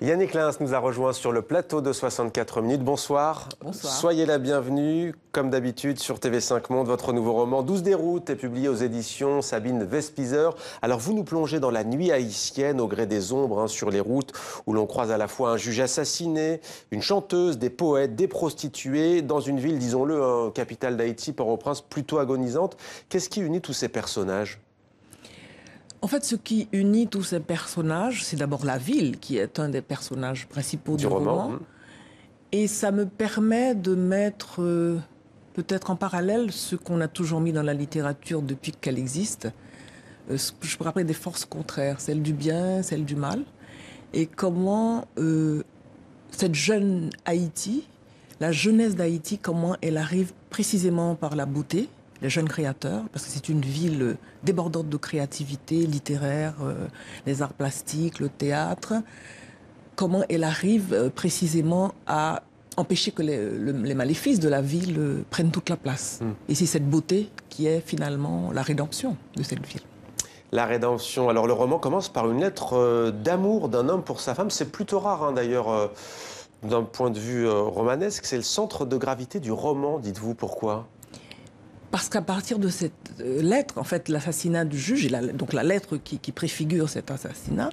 Yannick Lins nous a rejoint sur le plateau de 64 minutes. Bonsoir. Bonsoir. Soyez la bienvenue, comme d'habitude, sur TV5 Monde. Votre nouveau roman, 12 déroutes, est publié aux éditions Sabine Vespizer. Alors, vous nous plongez dans la nuit haïtienne, au gré des ombres, sur les routes, où l'on croise à la fois un juge assassiné, une chanteuse, des poètes, des prostituées, dans une ville, disons-le, capitale d'Haïti, Port-au-Prince, plutôt agonisante. Qu'est-ce qui unit tous ces personnages ? En fait, ce qui unit tous ces personnages, c'est d'abord la ville, qui est un des personnages principaux du roman. Et ça me permet de mettre peut-être en parallèle ce qu'on a toujours mis dans la littérature depuis qu'elle existe. Je pourrais appeler des forces contraires, celle du bien, celle du mal. Et comment cette jeune Haïti, la jeunesse d'Haïti, comment elle arrive précisément par la beauté, les jeunes créateurs, parce que c'est une ville débordante de créativité littéraire, les arts plastiques, le théâtre. Comment elle arrive précisément à empêcher que les maléfices de la ville prennent toute la place. Et c'est cette beauté qui est finalement la rédemption de cette ville. La rédemption. Alors le roman commence par une lettre d'amour d'un homme pour sa femme. C'est plutôt rare d'ailleurs d'un point de vue romanesque. C'est le centre de gravité du roman, dites-vous. Pourquoi ? Parce qu'à partir de cette lettre, en fait, l'assassinat du juge, donc la lettre qui préfigure cet assassinat,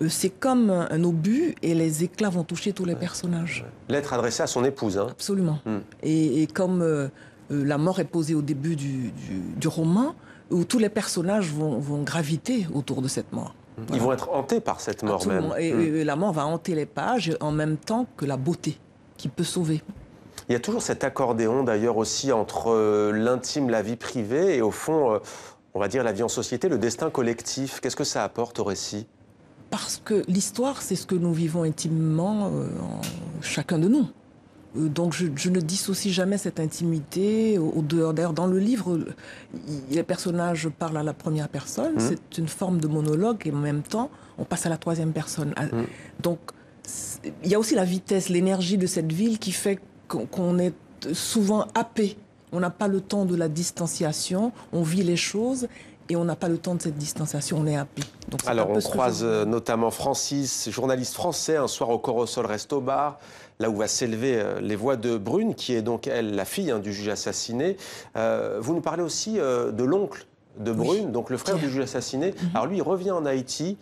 c'est comme un obus et les éclats vont toucher tous les personnages. Lettre adressée à son épouse. Absolument. Et comme la mort est posée au début du roman, où tous les personnages vont graviter autour de cette mort. Ils vont être hantés par cette mort. Absolument. Même. Et la mort va hanter les pages en même temps que la beauté qui peut sauver. Il y a toujours cet accordéon d'ailleurs aussi entre l'intime, la vie privée et au fond, on va dire la vie en société, le destin collectif. Qu'est-ce que ça apporte au récit ? Parce que l'histoire, c'est ce que nous vivons intimement, chacun de nous. Donc je ne dissocie jamais cette intimité au dehors. D'ailleurs, dans le livre, les personnages parlent à la première personne. C'est une forme de monologue et en même temps, on passe à la troisième personne. Donc, il y a aussi la vitesse, l'énergie de cette ville qui fait qu'on est souvent happé. On n'a pas le temps de la distanciation, on vit les choses et on n'a pas le temps de cette distanciation, on est happé. Donc, alors on croise notamment Francis, journaliste français, un soir au Corosol Resto Bar, là où va s'élever les voix de Brune, qui est donc, elle, la fille du juge assassiné. Vous nous parlez aussi de l'oncle de Brune, donc le frère du juge assassiné. Alors lui, il revient en Haïti.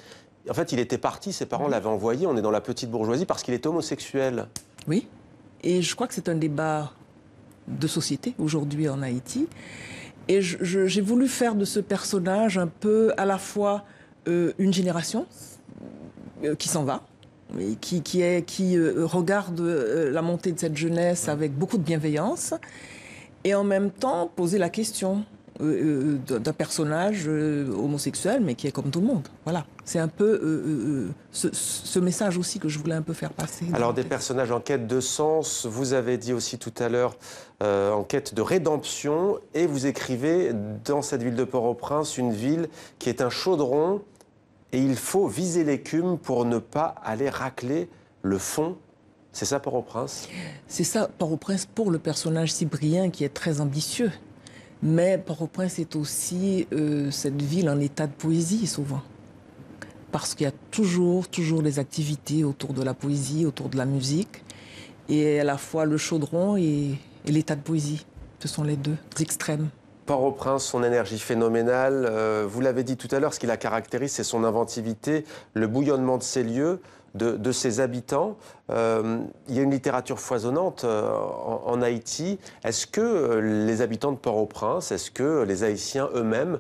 En fait, il était parti, ses parents l'avaient envoyé, on est dans la petite bourgeoisie, parce qu'il est homosexuel. Oui. Et je crois que c'est un débat de société aujourd'hui en Haïti. Et j'ai voulu faire de ce personnage un peu à la fois une génération qui s'en va, et qui regarde la montée de cette jeunesse avec beaucoup de bienveillance, et en même temps poser la question d'un personnage homosexuel, mais qui est comme tout le monde. Voilà. C'est un peu ce message aussi que je voulais un peu faire passer. Alors, des personnages en quête de sens, vous avez dit aussi tout à l'heure, en quête de rédemption, et vous écrivez dans cette ville de Port-au-Prince, une ville qui est un chaudron, et il faut viser l'écume pour ne pas aller racler le fond. C'est ça, Port-au-Prince ? C'est ça, Port-au-Prince, pour le personnage Cyprien, qui est très ambitieux. Mais Port-au-Prince est aussi cette ville en état de poésie, souvent. Parce qu'il y a toujours des activités autour de la poésie, autour de la musique. Et à la fois le chaudron et l'état de poésie. Ce sont les deux extrêmes. Port-au-Prince, son énergie phénoménale. Vous l'avez dit tout à l'heure, ce qui la caractérise, c'est son inventivité, le bouillonnement de ses lieux, de ses habitants. Il y a une littérature foisonnante en Haïti. Est-ce que les habitants de Port-au-Prince, est-ce que les Haïtiens eux-mêmes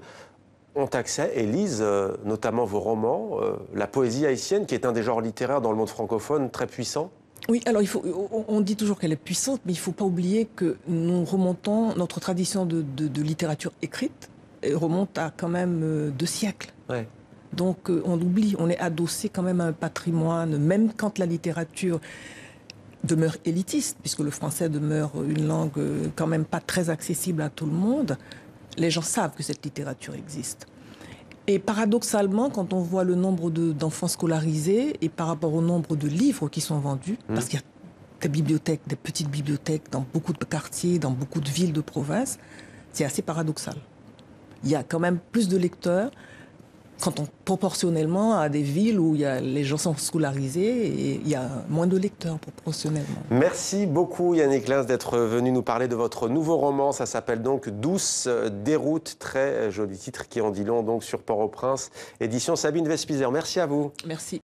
ont accès et lisent notamment vos romans, la poésie haïtienne, qui est un des genres littéraires dans le monde francophone très puissant ? Oui, alors on dit toujours qu'elle est puissante, mais il ne faut pas oublier que nous remontons, notre tradition de littérature écrite remonte à quand même 2 siècles. Ouais. Donc on oublie, on est adossé quand même à un patrimoine, même quand la littérature demeure élitiste, puisque le français demeure une langue quand même pas très accessible à tout le monde, les gens savent que cette littérature existe. Et paradoxalement, quand on voit le nombre d'enfants scolarisés et par rapport au nombre de livres qui sont vendus, parce qu'il y a des bibliothèques, des petites bibliothèques dans beaucoup de quartiers, dans beaucoup de villes de province, c'est assez paradoxal. Il y a quand même plus de lecteurs proportionnellement à des villes où les gens sont scolarisés et il y a moins de lecteurs proportionnellement. Merci beaucoup Yannick Lins d'être venu nous parler de votre nouveau roman. Ça s'appelle donc Douce déroute, très joli titre qui en dit long donc sur Port-au-Prince, édition Sabine Vespizer. Merci à vous. Merci.